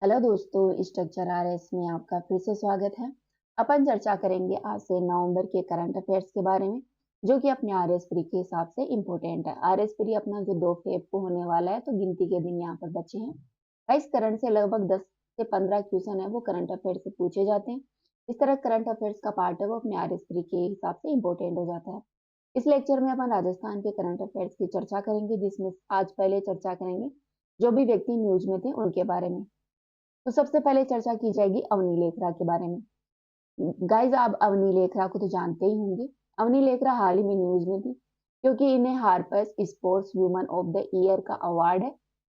Hello दोस्तों, structure RS में आपका फिर से स्वागत है। अपन चर्चा करेंगे आज से नवंबर के करंट अफेयर्स के बारे में, जो कि अपने आरएस प्री के हिसाब से इम्पोर्टेंट है। आरएस प्री अपना जो 2 फेब को होने वाला है, तो गिनती के दिन यहाँ पर बचे हैं। इस करंट से लगभग 10 से 15 क्वेश्चन है वो करंट अफेयर से पूछे जाते हैं। इस तरह करंट अफेयर्स का पार्ट है वो अपने आरएस प्री के हिसाब से इम्पोर्टेंट हो जाता है। इस लेक्चर में अपन राजस्थान के करंट अफेयर्स की चर्चा करेंगे, जिसमें आज पहले चर्चा करेंगे जो भी व्यक्ति न्यूज में थे उनके बारे में। तो सबसे पहले चर्चा की जाएगी अवनी लेखरा के बारे में। गाइज, आप अवनी लेखरा को तो जानते ही होंगे। अवनी लेखरा हाल ही में न्यूज में थी, क्योंकि इन्हें Harper's sports woman of the year का अवार्ड है,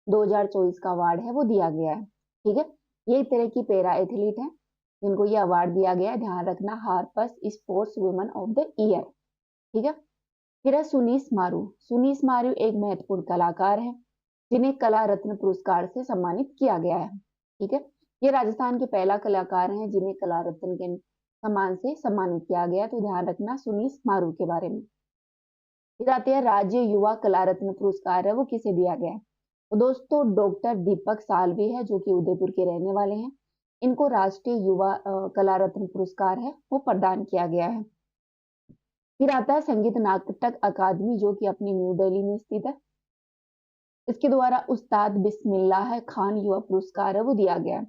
2024 का अवार्ड है वो दिया गया है। ठीक है, ये एक तरह की पैरा एथलीट है जिनको ये अवार्ड दिया गया है। ध्यान रखना, Harper's sports woman of the year. ठीक है। फिर है सुनीस मारू। सुनीस मारू एक महत्वपूर्ण कलाकार है जिन्हें कला रत्न पुरस्कार से सम्मानित किया गया है। ठीक है, ये राजस्थान के पहला कलाकार हैं जिन्हें कला रत्न के सम्मान से सम्मानित किया गया। तो ध्यान रखना सुनीस मारू के बारे में। फिर आते हैं राज्य युवा कला रत्न पुरस्कार है वो किसे दिया गया है। तो दोस्तों, डॉक्टर दीपक साल्वे है जो कि उदयपुर के रहने वाले हैं। इनको राष्ट्रीय युवा कला रत्न पुरस्कार है वो प्रदान किया गया है। फिर आता है संगीत नाटक अकादमी, जो कि अपनी न्यू दिल्ली में स्थित है। इसके द्वारा उस्ताद बिस्मिल्लाह खान युवा पुरस्कार है वो दिया गया है।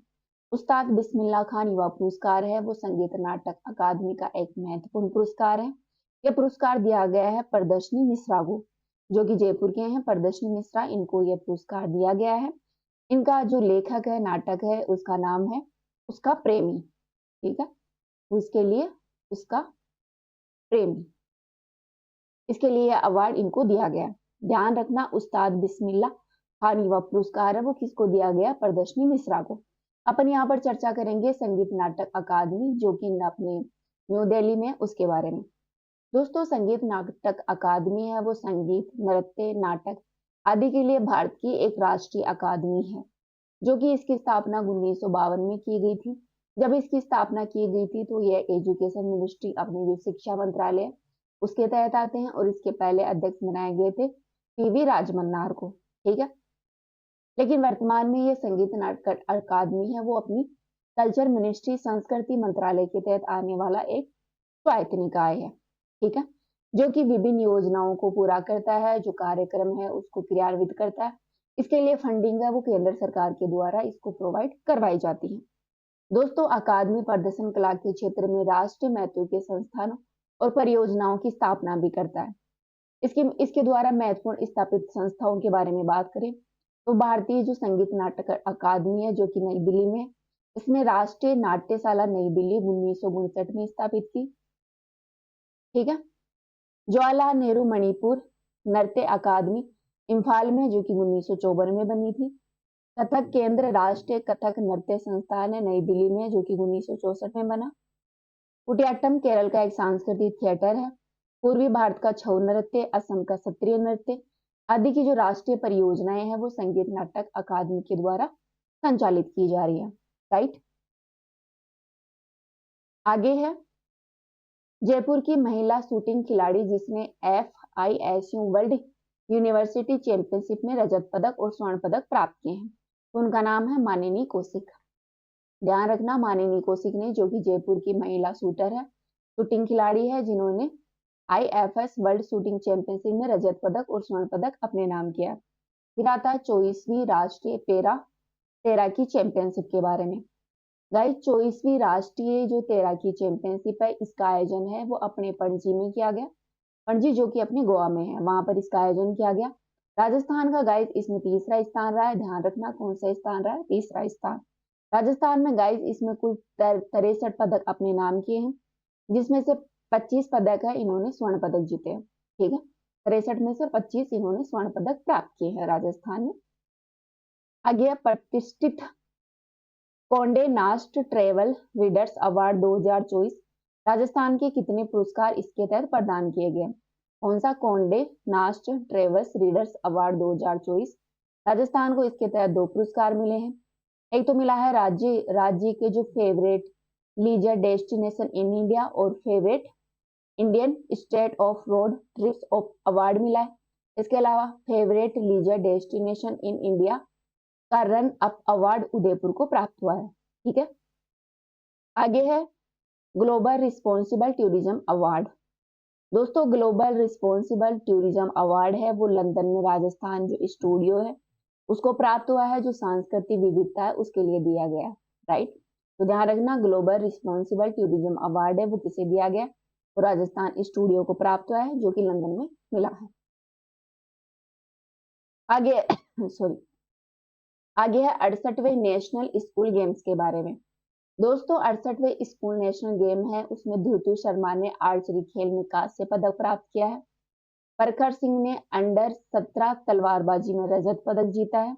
उस्ताद बिस्मिल्लाह खान युवा पुरस्कार है वो संगीत नाटक अकादमी का एक महत्वपूर्ण पुरस्कार है। यह पुरस्कार दिया गया है प्रदर्शनी मिश्रा को, जो कि जयपुर के हैं। प्रदर्शनी मिश्रा, इनको यह पुरस्कार दिया गया है। इनका जो लेखक है, नाटक है, उसका नाम है उसका प्रेमी। ठीक है, उसके लिए उसका प्रेमी, इसके लिए अवार्ड इनको दिया गया। ध्यान रखना, उस्ताद बिस्मिल्लाह खान युवा पुरस्कार है वो किसको दिया गया? प्रदर्शनी मिश्रा को। अपन यहाँ पर चर्चा करेंगे संगीत नाटक अकादमी, जो कि अपने न्यू दिल्ली में, उसके बारे में। दोस्तों, संगीत नाटक अकादमी है वो संगीत, नृत्य, नाटक आदि के लिए भारत की एक राष्ट्रीय अकादमी है, जो कि इसकी स्थापना 1952 में की गई थी। जब इसकी स्थापना की गई थी तो यह एजुकेशन मिनिस्ट्री, अपने जो शिक्षा मंत्रालय, उसके तहत आते हैं, और इसके पहले अध्यक्ष बनाए गए थे पीवी राजमन्नार को। ठीक है, लेकिन वर्तमान में ये संगीत नाटक अकादमी है वो अपनी कल्चर मिनिस्ट्री, संस्कृति मंत्रालय के तहत आने वाला एक स्वायत्त निकाय है। ठीक है, जो कि विभिन्न योजनाओं को पूरा करता है, जो कार्यक्रम है उसको क्रियान्वित करता है। इसके लिए फंडिंग है वो केंद्र सरकार के द्वारा इसको प्रोवाइड करवाई जाती है। दोस्तों, अकादमी प्रदर्शन कला के क्षेत्र में राष्ट्रीय महत्व के संस्थानों और परियोजनाओं की स्थापना भी करता है। इसके इसके द्वारा महत्वपूर्ण स्थापित संस्थाओं के बारे में बात करें तो भारतीय जो संगीत नाटक अकादमी है, जो कि नई दिल्ली में, इसने राष्ट्रीय नाट्यशाला नई दिल्ली 1959 में स्थापित की। ठीक है, जवाहरलाल नेहरू मणिपुर नृत्य अकादमी इम्फाल में, जो कि 1954 में बनी थी। कथक केंद्र राष्ट्रीय कथक नृत्य संस्थान है नई दिल्ली में, जो कि 1964 में बना। कुटियाट्टम केरल का एक सांस्कृतिक थिएटर है। पूर्वी भारत का छऊ नृत्य, असम का सत्रीय नृत्य आदि की जो राष्ट्रीय परियोजनाएं हैं वो संगीत नाटक अकादमी के द्वारा संचालित की जा रही है। राइट, आगे है जयपुर की महिला शूटिंग खिलाड़ी जिसने FISU वर्ल्ड यूनिवर्सिटी चैंपियनशिप में रजत पदक और स्वर्ण पदक प्राप्त किए हैं, तो उनका नाम है मानिनी कौशिक। ध्यान रखना, मानिनी कौशिक ने, जो कि जयपुर की महिला शूटर है, शूटिंग खिलाड़ी है, जिन्होंने IFS वर्ल्ड शूटिंग चैंपियनशिप में रजत पदक और स्वर्ण पदक अपने नाम किया। फिर आता है 24वीं राष्ट्रीय पैरा तैराकी चैंपियनशिप के बारे में। गाइस, 24वीं राष्ट्रीय जो तैराकी चैंपियनशिप है, इसका आयोजन है वो अपने पणजी में किया गया। पणजी, जो कि अपने गोवा में है, वहां पर इसका आयोजन किया गया। राजस्थान का गाइस इसमें तीसरा स्थान रहा है। ध्यान रखना, कौन सा स्थान रहा है? तीसरा स्थान। राजस्थान में गाइस इसमें कुल 63 पदक अपने नाम किए हैं, जिसमें से 25 पदक है इन्होंने स्वर्ण पदक जीते हैं। ठीक है, 63 में से 25 इन्होंने स्वर्ण पदक प्राप्त किए हैं राजस्थान में। आगे प्रतिष्ठित कौंडे नास्ट ट्रेवल रीडर्स अवार्ड 2024 राजस्थान के कितने पुरस्कार इसके तहत प्रदान किए गए? कौन सा? कौंडे नास्ट ट्रेवल्स रीडर्स अवार्ड 2024। राजस्थान को इसके तहत 2 पुरस्कार मिले हैं। एक तो मिला है राज्य के जो favourite leisure destination in India और favourite Indian state of road trips of award मिला है। इसके अलावा favourite leisure destination in India का रन अप अवार्ड उदयपुर को प्राप्त हुआ है। ठीक है, आगे है ग्लोबल रिस्पॉन्सिबल टूरिज्म अवार्ड। दोस्तों ग्लोबल रिस्पॉन्सिबल टूरिज्म अवार्ड है वो लंदन में राजस्थान जो स्टूडियो है उसको प्राप्त हुआ है, जो सांस्कृतिक विविधता है उसके लिए दिया गया है। राइट, तो ध्यान रखना ग्लोबल रिस्पॉन्सिबल टूरिज्म अवार्ड है वो किसे दिया गया, तो राजस्थान स्टूडियो को प्राप्त हुआ है जो कि लंदन में मिला है। आगे सॉरी आगे है 68वें नेशनल स्कूल गेम्स के बारे में। दोस्तों 68वें स्कूल नेशनल गेम है उसमें ध्रुव शर्मा ने आर्चरी खेल में कांस्य पदक प्राप्त किया है। प्रखर सिंह ने अंडर 17 तलवारबाजी में रजत पदक जीता है।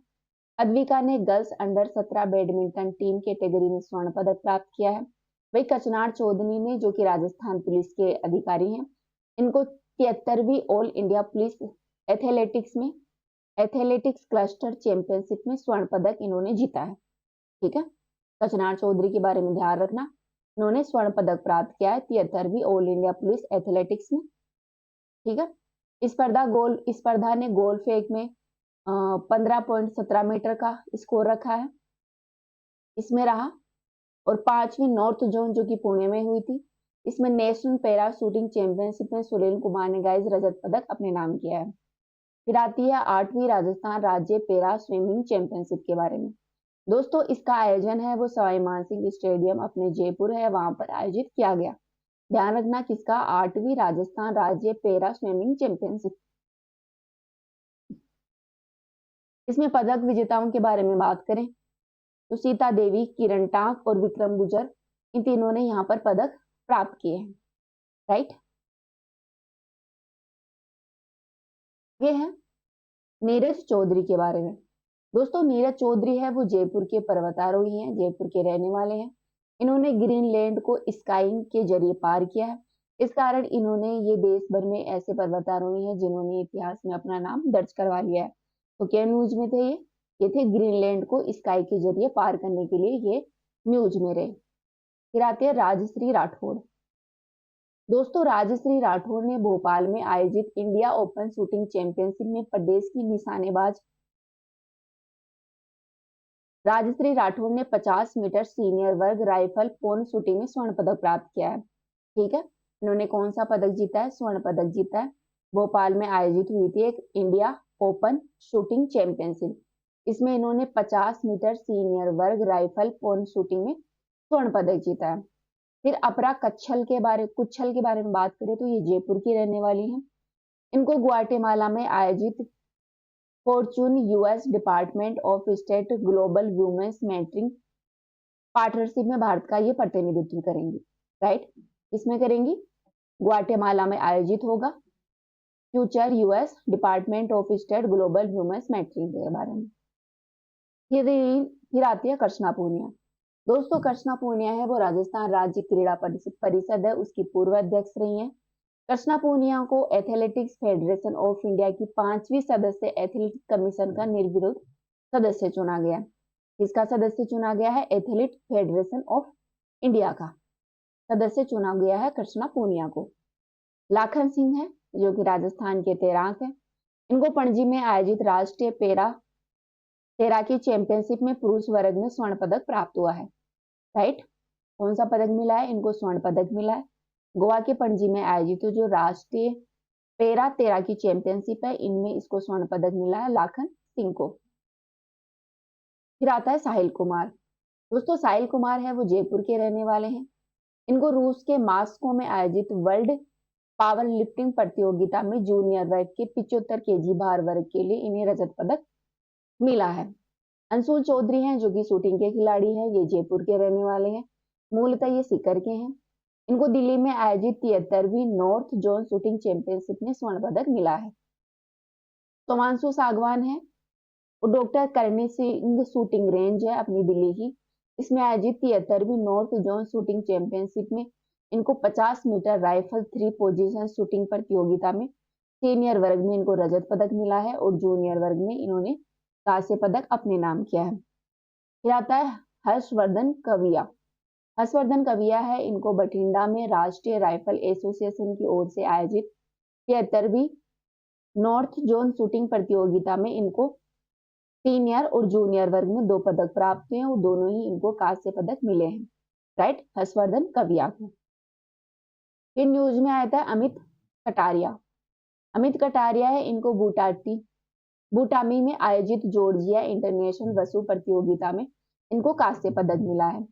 अद्विका ने girls under 17 badminton team category में स्वर्ण पदक प्राप्त किया है। वही कचनार चौधरी ने, जो कि राजस्थान पुलिस के अधिकारी हैं, इनको 73वीं all India police athletics cluster championship में स्वर्ण पदक इन्होंने जीता है। ठीक है, कचनार चौधरी के बारे में ध्यान रखना, इन्होंने स्वर्ण पदक प्राप्त किया है 73वीं ऑल इंडिया पुलिस एथलेटिक्स में। ठीक है, स्पर्धा ने गोल फेंक में 15.17 मीटर का स्कोर रखा है इसमें रहा। और 5वीं नॉर्थ जोन जो कि पुणे में हुई थी, इसमें नेशनल पैरा शूटिंग चैंपियनशिप में सुनील कुमार ने गाइस रजत पदक अपने नाम किया है। फिर आती है 8वीं राजस्थान राज्य पैरा स्विमिंग चैंपियनशिप के बारे में। दोस्तों इसका आयोजन है वो सवाई मानसिंह स्टेडियम अपने जयपुर है वहां पर आयोजित किया गया। ध्यान रखना किसका, 8वीं राजस्थान राज्य पैरा स्विमिंग चैंपियनशिप। इसमें पदक विजेताओं के बारे में बात करें तो सीता देवी, किरण टाक और विक्रम गुजर, इन तीनों ने यहाँ पर पदक प्राप्त किए हैं। राइट, ये है नीरज चौधरी के बारे में। दोस्तों नीरज चौधरी है वो जयपुर के पर्वतारोही हैं, जयपुर के रहने वाले हैं। इन्होंने ग्रीनलैंड को स्काइंग के जरिए पार किया है। इस कारण इन्होंने ये देश भर में ऐसे पर्वतारोही हैं जिन्होंने इतिहास में अपना नाम दर्ज करवा लिया है। तो क्या न्यूज में थे ये थे ग्रीनलैंड को स्काई के जरिए पार करने के लिए ये न्यूज में रहे। फिर आते हैं राजश्री राठौड़। दोस्तों राजश्री राठौड़ ने भोपाल में आयोजित इंडिया ओपन शूटिंग चैंपियनशिप में प्रदेश की निशानेबाज राजश्री राठौड़ ने 50 मीटर सीनियर वर्ग राइफल पोन शूटिंग में स्वर्ण पदक प्राप्त किया है। ठीक है, इन्होंने कौन सा पदक जीता है, स्वर्ण पदक जीता है। भोपाल में आयोजित हुई थी एक इंडिया ओपन शूटिंग चैंपियनशिप, इसमें इन्होंने 50 मीटर सीनियर वर्ग राइफल पोन शूटिंग में स्वर्ण पदक जीता है। फिर अपरा कुच्छल के बारे में बात करें तो ये जयपुर की रहने वाली हैं। इनको ग्वाटेमाला में आयोजित Fortune US Department of State Global Women's Mentoring Partnership में भारत का ये प्रतिनिधित्व करेंगी। राइट, इसमें करेंगी ग्वाटेमाला में आयोजित होगा Future US Department of State Global Women's Mentoring के बारे में। फिर आती है कृष्णा पूनिया। दोस्तों कृष्णा पूनिया है वो राजस्थान राज्य क्रीड़ा परिषद है उसकी पूर्व अध्यक्ष रही हैं। कृष्णा पूनिया को एथलेटिक्स फेडरेशन ऑफ इंडिया की 5वीं सदस्य एथलेटिक कमीशन का निर्विरोध सदस्य चुना गया। किसका सदस्य चुना गया है, एथलेटिक फेडरेशन ऑफ इंडिया का सदस्य चुना गया है कृष्णा पूनिया को। लाखन सिंह है जो कि राजस्थान के तैराक है। इनको पणजी में आयोजित राष्ट्रीय तैराकी चैंपियनशिप में पुरुष वर्ग में स्वर्ण पदक प्राप्त हुआ है। राइट, कौन सा पदक मिला है, इनको स्वर्ण पदक मिला है। गोवा के पणजी में आयोजित जो राष्ट्रीय पैरा तैराकी चैंपियनशिप है इनमें इसको स्वर्ण पदक मिला है लाखन सिंह को। फिर आता है साहिल कुमार। दोस्तों साहिल कुमार है वो जयपुर के रहने वाले हैं। इनको रूस के मास्को में आयोजित वर्ल्ड पावर लिफ्टिंग प्रतियोगिता में जूनियर वर्ग के 75 केजी भार वर्ग के लिए इन्हें रजत पदक मिला है। अंशुल चौधरी हैं जो कि शूटिंग के खिलाड़ी हैं, ये जयपुर के रहने वाले हैं, मूलतः ये सीकर के हैं। इनको दिल्ली में आयोजित 73वीं नॉर्थ जोन शूटिंग चैंपियनशिप में स्वर्ण पदक मिला है। सोमांशु सागवान है वो doctor Karni Singh shooting range है अपनी दिल्ली की, इसमें आयोजित 73वीं नॉर्थ जोन शूटिंग चैंपियनशिप में इनको 50 मीटर राइफल 3 पोजीशन शूटिंग प्रतियोगिता में सीनियर वर्ग में इनको रजत पदक मिला है और जूनियर वर्ग में इन्होंने कांस्य पदक अपने नाम किया है। फिर आता है हर्षवर्धन कविया। हर्षवर्धन कविया है, इनको बठिंडा में राष्ट्रीय राइफल एसोसिएशन की ओर से आयोजित 73वीं नॉर्थ जोन शूटिंग प्रतियोगिता में इनको सीनियर और जूनियर वर्ग में 2 पदक प्राप्त हुए हैं और दोनों ही इनको कांस्य पदक मिले हैं, राइट, हर्षवर्धन कविया को। फिर न्यूज में आया था अमित कटारिया। अमित कटारिया है, इनको बूटामी में आयोजित जॉर्जिया इंटरनेशनल वसु प्रतियोगिता में इनको कांस्य पदक मिला है।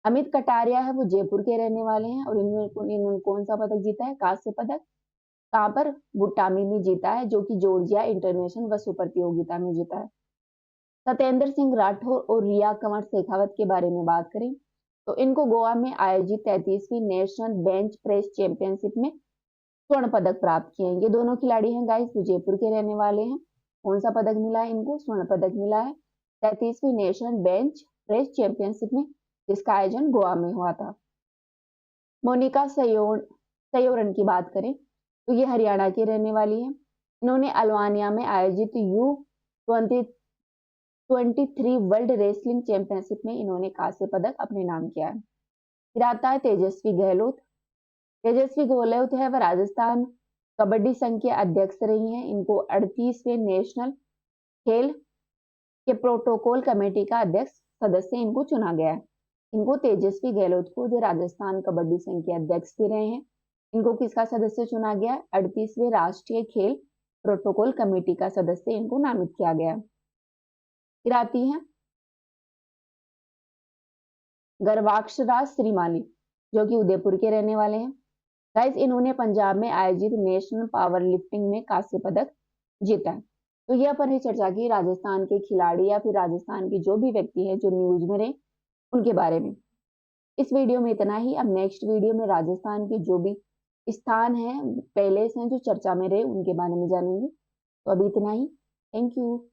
अमित कटारिया है, वो जयपुर के रहने वाले हैं और इन्होंने कौन सा पदक जीता है, कांस्य पदक। कहाँ पर, बूटामी में जीता है, जो कि जॉर्जिया इंटरनेशनल वसु प्रतियोगिता में जीता है। सत्येंद्र सिंह राठौर और रिया कंवर शेखावत के बारे में बात करें तो इनको गोवा में आयोजित 33वीं नेशनल बेंच प्रेस चैंपियनशिप में स्वर्ण पदक प्राप्त किए हैं। ये दोनों खिलाड़ी हैं गाइस, वो जयपुर के रहने वाले हैं। कौन सा पदक मिला है इनको, स्वर्ण पदक मिला है 33वीं नेशनल बेंच प्रेस चैंपियनशिप में, जिसका आयोजन गोवा में हुआ था। मोनिका सयोरन की बात करें तो ये हरियाणा की रहने वाली है। इन्होंने अल्बानिया में आयोजित U23 वर्ल्ड रेसलिंग चैंपियनशिप में इन्होंने कांस्य पदक अपने नाम किया है। फिर आता है तेजस्वी गहलोत। तेजस्वी गहलोत है, वह राजस्थान कबड्डी संघ के अध्यक्ष रही हैं। इनको 38वें नेशनल खेल के प्रोटोकॉल कमेटी का अध्यक्ष सदस्य इनको चुना गया है। इनको तेजस्वी गहलोत को जो राजस्थान कबड्डी संघ के अध्यक्ष भी रहे हैं, इनको किसका सदस्य चुना गया है, 38वें राष्ट्रीय खेल प्रोटोकॉल कमेटी का सदस्य इनको नामित किया गया। फिर आती है गर्भाक्षराज श्रीमाली, जो कि उदयपुर के रहने वाले हैं। गाइस, इन्होंने पंजाब में आयोजित नेशनल पावर लिफ्टिंग में कांस्य पदक जीता है। तो यह पर ही चर्चा की राजस्थान के खिलाड़ी या फिर राजस्थान के जो भी व्यक्ति है जो न्यूज में रहे उनके बारे में। इस वीडियो में इतना ही। अब नेक्स्ट वीडियो में राजस्थान के जो भी स्थान है, पैलेस हैं जो चर्चा में रहे, उनके बारे में जानेंगे। तो अभी इतना ही। Thank you.